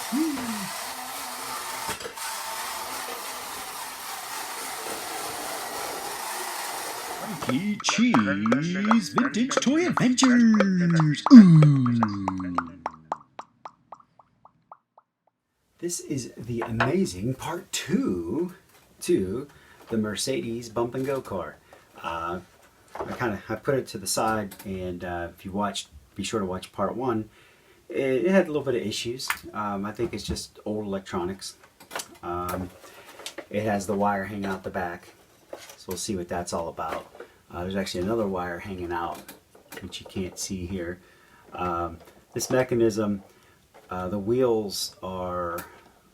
Funky Cheese Vintage Toy Adventures. Ooh. This is the amazing part 2 to the Mercedes Bump and Go car. I put it to the side, and if you watched, be sure to watch part 1. It had a little bit of issues. I think it's just old electronics. It has the wire hanging out the back, so we'll see what that's all about. There's actually another wire hanging out, which you can't see here. This mechanism, the wheels are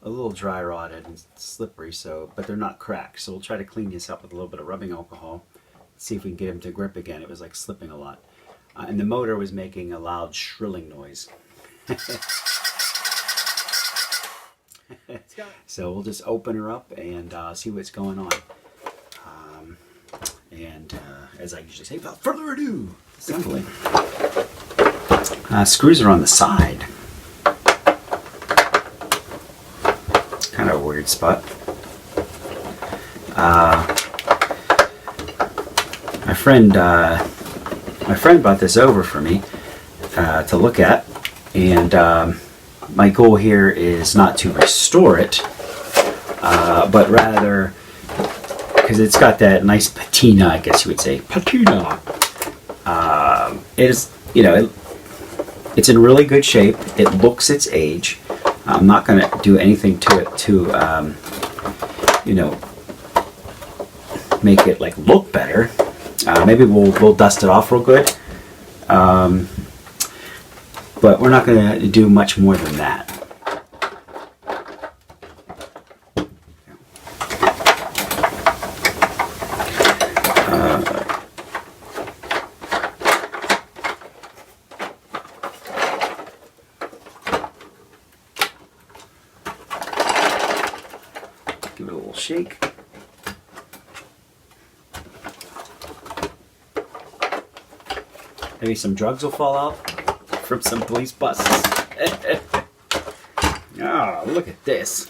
a little dry rotted and slippery, but they're not cracked. So we'll try to clean this up with a little bit of rubbing alcohol, see if we can get them to grip again. It was like slipping a lot. And the motor was making a loud shrilling noise. So we'll just open her up and see what's going on. As I usually say, without further ado, assembling. Screws are on the side. Kind of a weird spot. My friend brought this over for me to look at, and my goal here is not to restore it, but rather, because it's got that nice patina, I guess you would say, patina. It is, it's in really good shape. It looks its age. I'm not going to do anything to it to, make it like look better. Maybe we'll dust it off real good. But we're not going to do much more than that. Give it a little shake. Maybe some drugs will fall out from some police buses. Oh, look at this.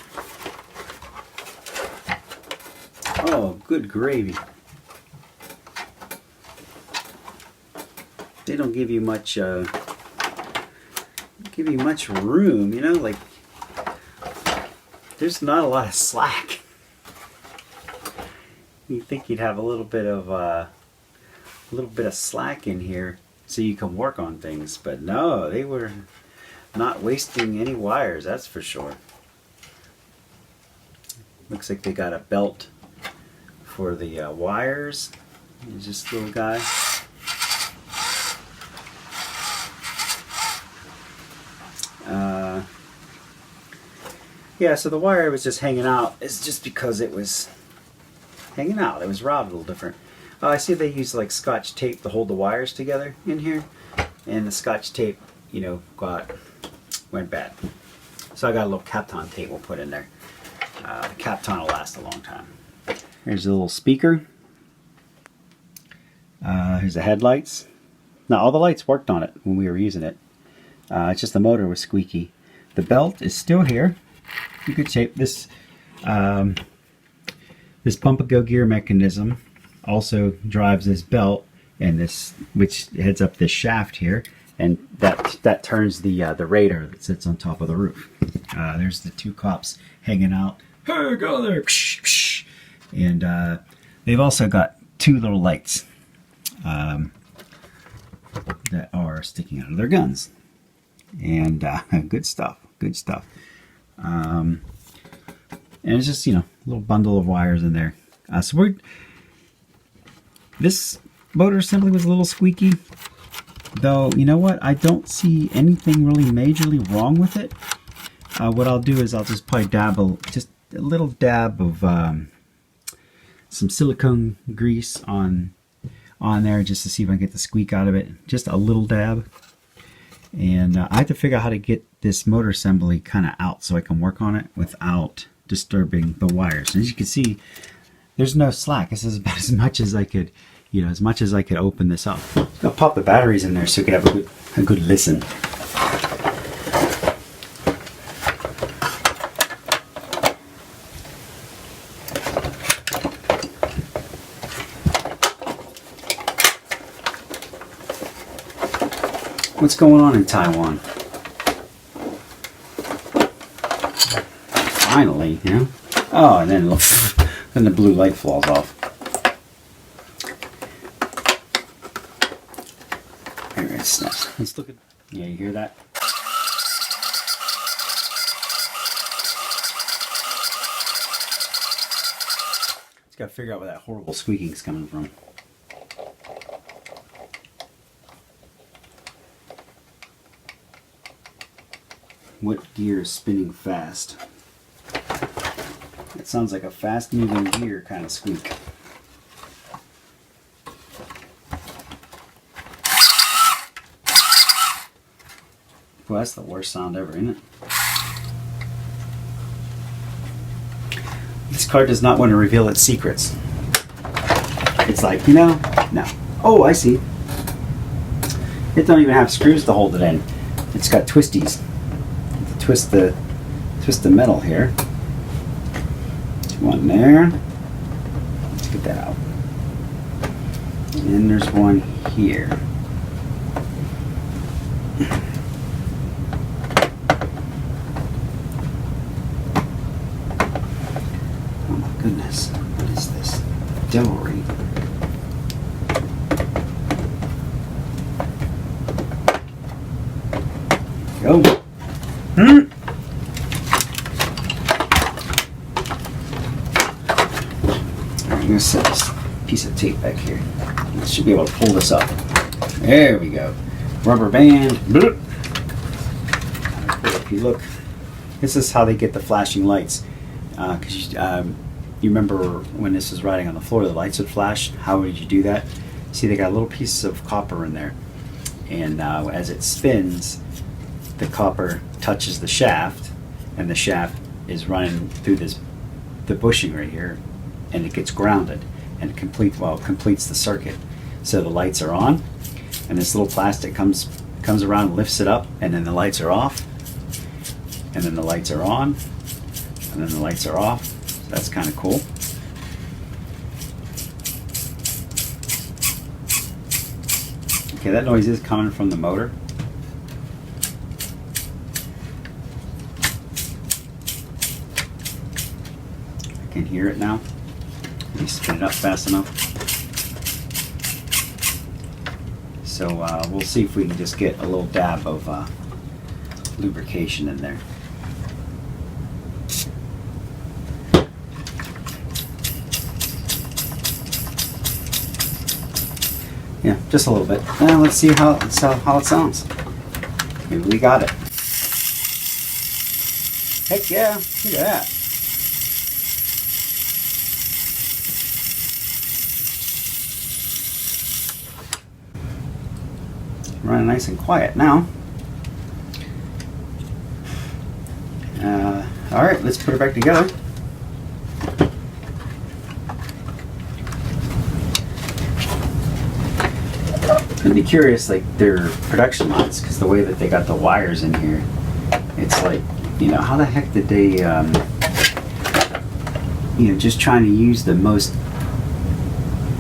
Oh, good gravy. They don't give you much room, like there's not a lot of slack. You'd think you'd have a little bit of slack in here so you can work on things, but no, they were not wasting any wires, that's for sure. Looks like they got a belt for the wires. There's this little guy. Yeah, so the wire was just hanging out. It's just because it was hanging out. It was routed a little different. I see they use like Scotch tape to hold the wires together in here, and the Scotch tape, went bad. So I got a little Kapton tape we'll put in there. The Kapton will last a long time. Here's a little speaker. Here's the headlights. Now all the lights worked on it when we were using it. It's just the motor was squeaky. The belt is still here. In good shape. This pump and go gear mechanism also drives this belt, and this, which heads up this shaft here, and that turns the radar that sits on top of the roof. There's the two cops hanging out. Hey, go there! And they've also got two little lights that are sticking out of their guns. And good stuff. Good stuff. And it's just, a little bundle of wires in there. This motor assembly was a little squeaky, though. You know what? I don't see anything really majorly wrong with it. What I'll do is I'll just probably just a little dab of some silicone grease on there, just to see if I can get the squeak out of it. Just a little dab. And I have to figure out how to get this motor assembly kind of out so I can work on it without disturbing the wires. And as you can see, there's no slack. This is about as much as I could, as much as I could open this up. I'll pop the batteries in there so you can have a good listen. What's going on in Taiwan? Finally, you know? Oh, and then look, then the blue light falls off. Here it snaps. Let's look at. Yeah, you hear that? Just gotta figure out where that horrible squeaking's coming from. What gear is spinning fast? It sounds like a fast moving gear kind of squeak. Well, that's the worst sound ever, isn't it? This car does not want to reveal its secrets. It's like, you know, no. Oh, I see. It don't even have screws to hold it in. It's got twisties. To twist the metal here. One there. Let's get that out. And then there's one here. Oh my goodness. What is this? Devilry. Go. I'm going to set this piece of tape back here. I should be able to pull this up. There we go. Rubber band. If you look, this is how they get the flashing lights. Because you remember when this was riding on the floor, the lights would flash. How would you do that? See, they got a little piece of copper in there. And as it spins, the copper touches the shaft, and the shaft is running through the bushing right here, and it gets grounded, and it completes the circuit. So the lights are on, and this little plastic comes around and lifts it up, and then the lights are off, and then the lights are on, and then the lights are off. So that's kind of cool. Okay, that noise is coming from the motor. I can hear it now. Let me spin it up fast enough. So we'll see if we can just get a little dab of lubrication in there. Yeah, just a little bit. Let's see how it sounds. Maybe we got it. Heck yeah, look at that. Running nice and quiet now. Alright, let's put it back together. I'd be curious, like, their production lines, because the way that they got the wires in here, it's like, you know, how the heck did they, you know, just trying to use the most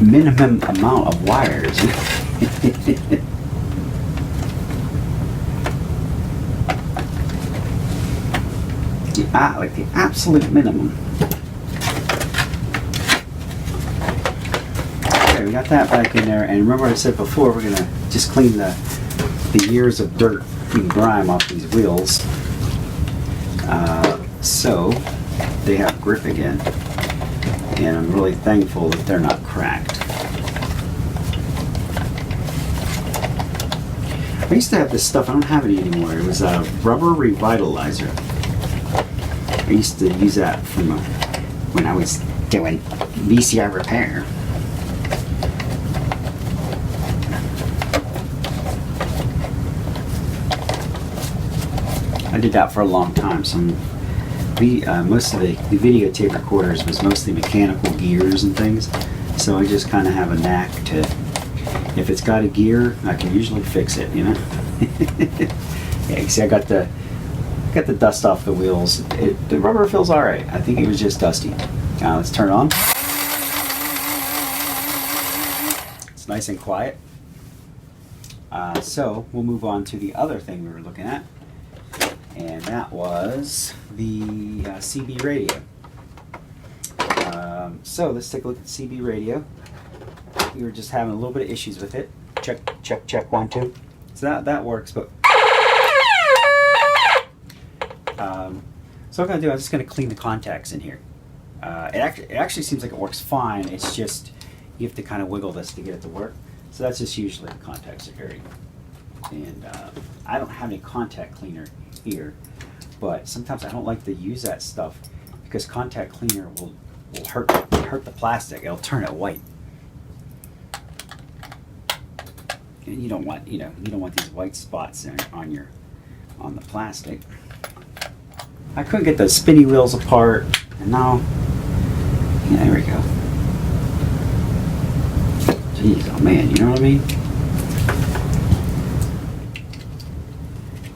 minimum amount of wires. Like the absolute minimum. Okay, we got that back in there, and remember I said before, we're gonna just clean the years of dirt and grime off these wheels, so they have grip again, and I'm really thankful that they're not cracked. I used to have this stuff, I don't have it anymore. It was a rubber revitalizer. I used to use that from when I was doing VCR repair. I did that for a long time. Most of the videotape recorders was mostly mechanical gears and things, so I just kind of have a knack to, if it's got a gear, I can usually fix it, you know. Yeah, you see, I got the dust off the wheels. The rubber feels all right. I think it was just dusty. Let's turn it on. It's nice and quiet. So we'll move on to the other thing we were looking at, and that was the CB radio. So let's take a look at the CB radio. We were just having a little bit of issues with it. Check, check, check, 1, 2. So that works, but so what I'm going to do, I'm just going to clean the contacts in here. It actually seems like it works fine. It's just you have to kind of wiggle this to get it to work. So that's just usually the contacts are dirty. And I don't have any contact cleaner here, but sometimes I don't like to use that stuff because contact cleaner will hurt the plastic. It'll turn it white. And you don't want these white spots on the plastic. I couldn't get those spinny wheels apart, and now, yeah, there we go. Jeez, oh man, you know what I mean?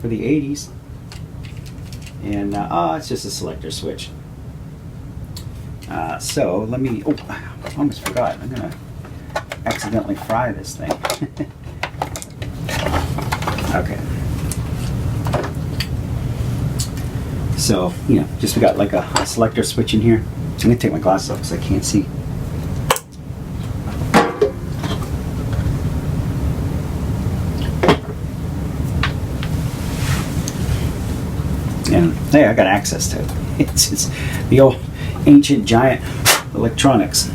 For the 80s. And, it's just a selector switch. So, let me, I almost forgot. I'm going to accidentally fry this thing. Okay. So, just we got like a selector switch in here. I'm going to take my glasses off because I can't see. And hey, I got access to it. It's the old ancient giant electronics.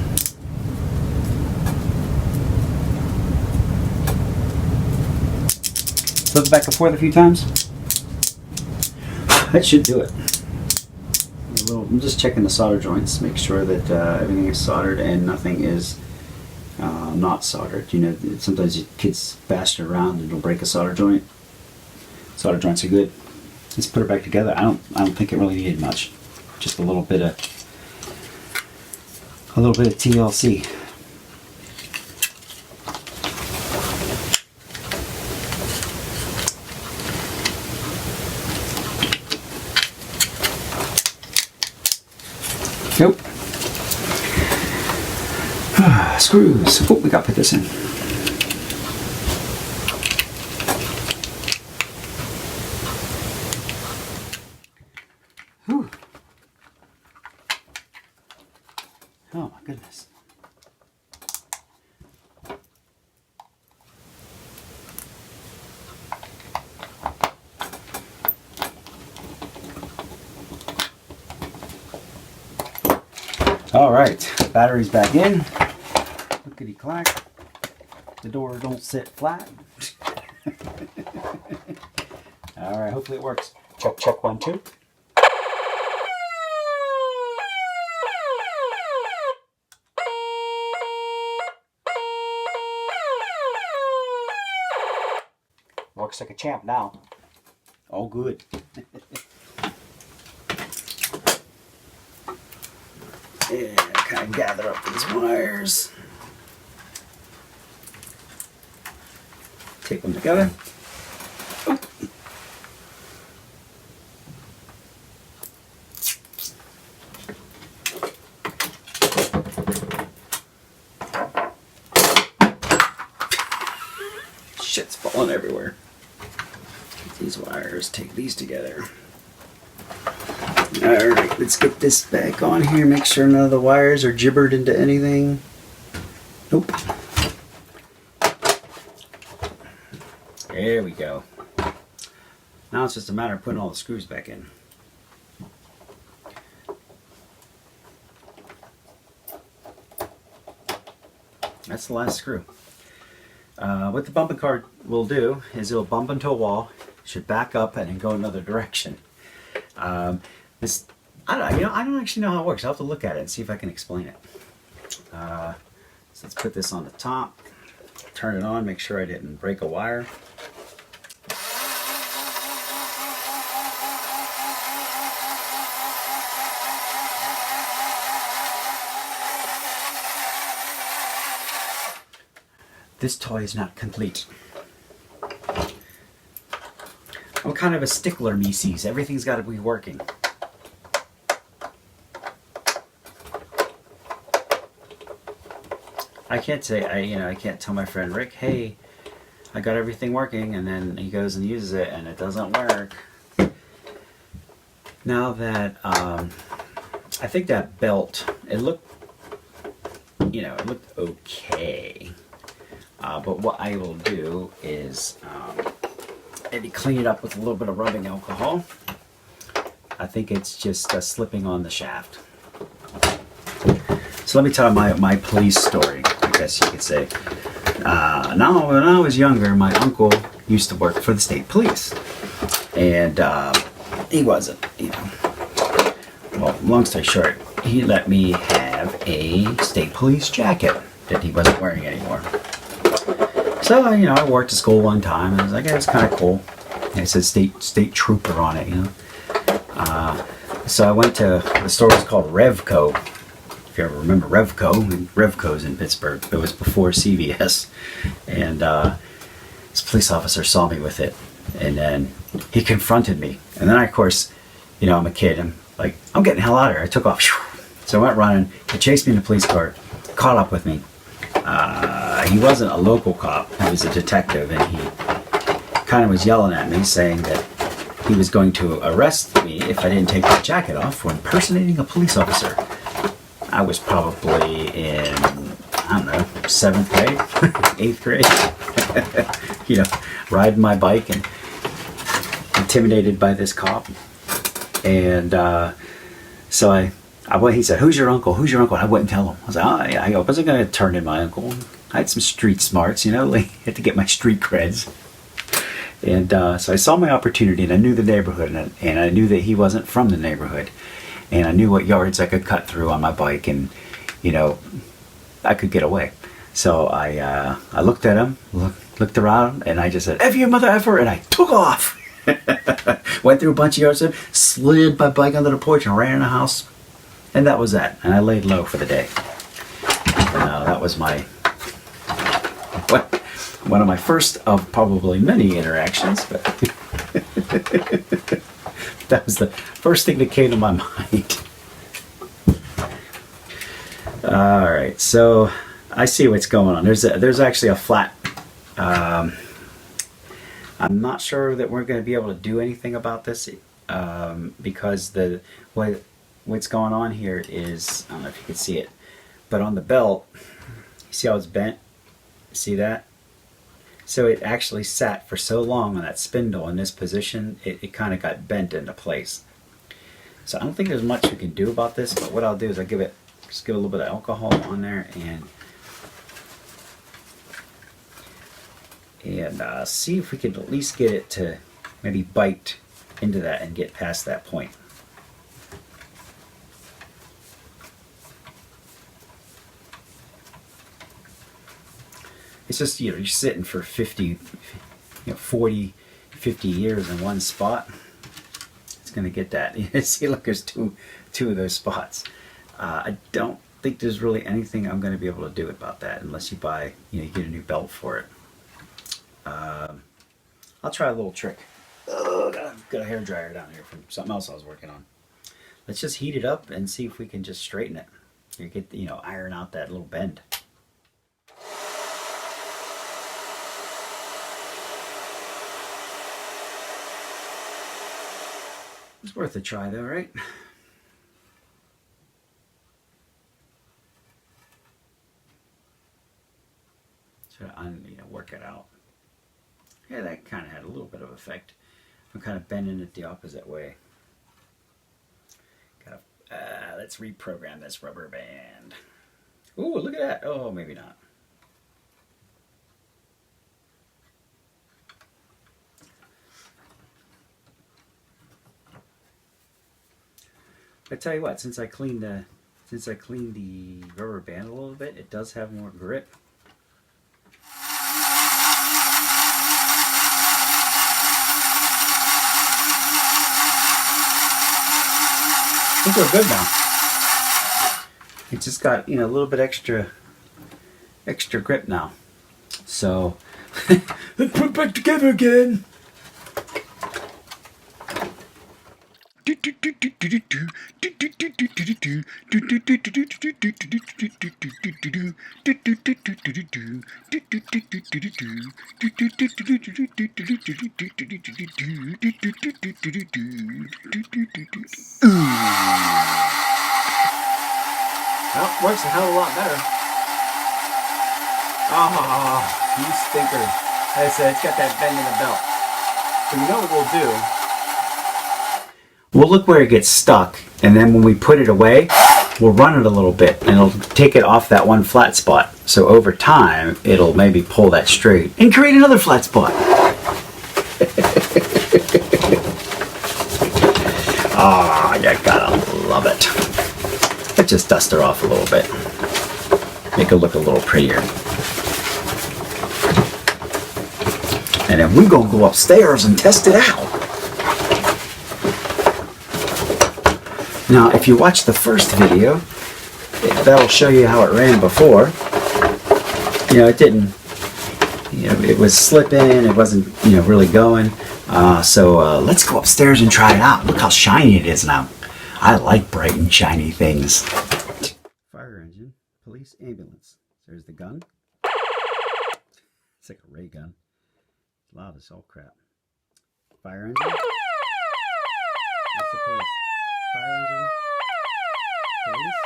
Flip it back and forth a few times. That should do it. I'm just checking the solder joints, make sure that everything is soldered and nothing is not soldered. Sometimes kids bash it around and it'll break a solder joint. Solder joints are good. Let's put it back together. I don't think it really needed much. Just a little bit of TLC. Nope. Screws. Oh, we gotta put this in. Whew. Oh my goodness. All right, battery's back in. Lickety clack. The door don't sit flat. All right, hopefully it works. Check, check, 1, 2. Works like a champ now. All good. Yeah, kind of gather up these wires. Tape them together. Oh. Shit's falling everywhere. Get these wires, take these together. Alright, let's get this back on here. Make sure none of the wires are gibbered into anything. Nope. There we go. Now it's just a matter of putting all the screws back in. That's the last screw. What the bumping card will do is it'll bump into a wall, should back up and then go another direction. I don't actually know how it works. I'll have to look at it and see if I can explain it. So let's put this on the top, turn it on, make sure I didn't break a wire. This toy is not complete. I'm kind of a stickler, Mises. Everything's got to be working. I can't say, I can't tell my friend Rick, hey, I got everything working, and then he goes and uses it, and it doesn't work. Now that I think that belt, it looked, it looked okay. But what I will do is maybe clean it up with a little bit of rubbing alcohol. I think it's just slipping on the shaft. So let me tell my police story, I guess you could say. Now, when I was younger, my uncle used to work for the state police. And he wasn't, Well, long story short, he let me have a state police jacket that he wasn't wearing anymore. So, I wore it to school one time, and I was like, it's kind of cool. And it said state trooper on it, So I went to, the store was called Revco. If you ever remember Revco's in Pittsburgh. It was before CVS. And this police officer saw me with it. And then he confronted me. And then, of course, I'm a kid. I'm like, I'm getting the hell out of here. I took off. So I went running. He chased me in the police car, caught up with me. He wasn't a local cop. He was a detective. And he kind of was yelling at me, saying that he was going to arrest me if I didn't take my jacket off for impersonating a police officer. I was probably in, 7th grade, 8th grade. Riding my bike and intimidated by this cop. And so he said, who's your uncle? Who's your uncle? I wouldn't tell him. I was like, I wasn't going to turn in my uncle. I had some street smarts, had to get my street creds. And so I saw my opportunity, and I knew the neighborhood, and I knew that he wasn't from the neighborhood. And I knew what yards I could cut through on my bike, and, I could get away. So I looked at him, looked around, and I just said, F you mother effer, and I took off. Went through a bunch of yards, slid my bike under the porch, and ran in the house. And that was that. And I laid low for the day. That was one of my first of probably many interactions, but that was the first thing that came to my mind. All right, so I see what's going on. There's actually a flat. I'm not sure that we're going to be able to do anything about this because what's going on here is, I don't know if you can see it, but on the belt, you see how it's bent? See that? So it actually sat for so long on that spindle in this position, it kind of got bent into place. So I don't think there's much we can do about this, but what I'll do is I'll just give a little bit of alcohol on there and see if we can at least get it to maybe bite into that and get past that point. It's just, you're sitting for 40, 50 years in one spot. It's going to get that. See, look, there's two of those spots. I don't think there's really anything I'm going to be able to do about that unless you buy, you get a new belt for it. I'll try a little trick. Oh, got a hair dryer down here from something else I was working on. Let's just heat it up and see if we can just straighten it. You get, iron out that little bend. It's worth a try though, right? Try to work it out. Yeah, that kind of had a little bit of effect. I'm kind of bending it the opposite way. Let's reprogram this rubber band. Ooh, look at that. Oh, maybe not. I tell you what, since I cleaned the rubber band a little bit, it does have more grip. I think we're good now. It just got a little bit extra grip now. So let's put it back together again. Well, works a hell of a lot better. Oh, you stinker. Like I said, it's got that bend in the belt. So you know what we'll do? We'll look where it gets stuck, and then when we put it away, we'll run it a little bit, and it'll take it off that one flat spot. So over time, it'll maybe pull that straight and create another flat spot. Ah, you gotta love it. Let's just dust her off a little bit. Make her look a little prettier. And then we're gonna go upstairs and test it out. Now, if you watch the first video, that'll show you how it ran before. You know, it didn't, you know, it was slipping, it wasn't, you know, really going. So let's go upstairs and try it out. Look how shiny it is now. I like bright and shiny things. Fire engine, police, ambulance. There's the gun. It's like a ray gun. It's loud as all crap. Fire engine. That's the police. Fire engine. Police.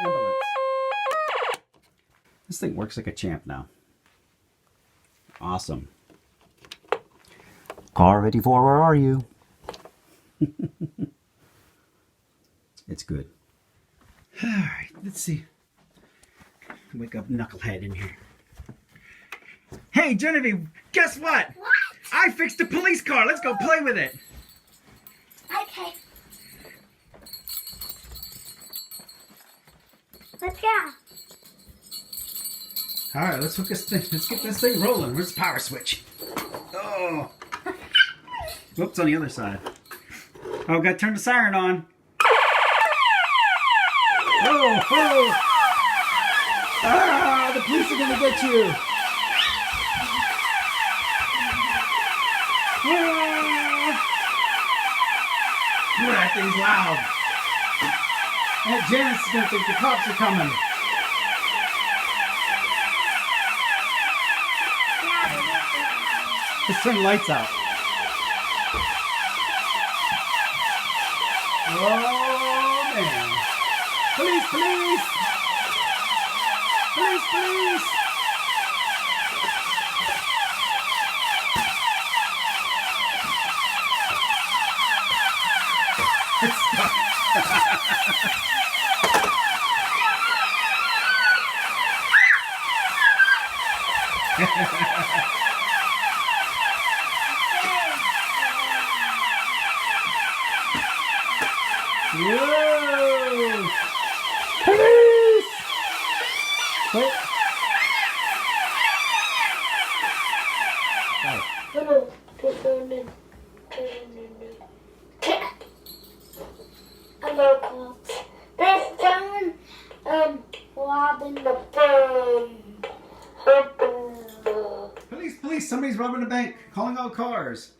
Ambulance. This thing works like a champ now. Awesome. Car ready for, where are you? It's good. Alright, let's see. Wake up Knucklehead in here. Hey, Genevieve, guess what? What? I fixed a police car. Let's go play with it. Okay. Let's go. Alright, let's hook this thing. Let's get this thing rolling. Where's the power switch? Oh. Whoops, on the other side. Oh, gotta turn the siren on. Oh, oh. Ah, the police are gonna get you. Ah. Ooh, that thing's loud. That Janice is gonna think the cops are coming. Let's turn the lights out. Oh, man. Police, police! Police, police! It's stuck. Whoa! Police! What? Hello, cops. There's someone robbing the bank. Police, police! Somebody's robbing a bank. Calling all cars.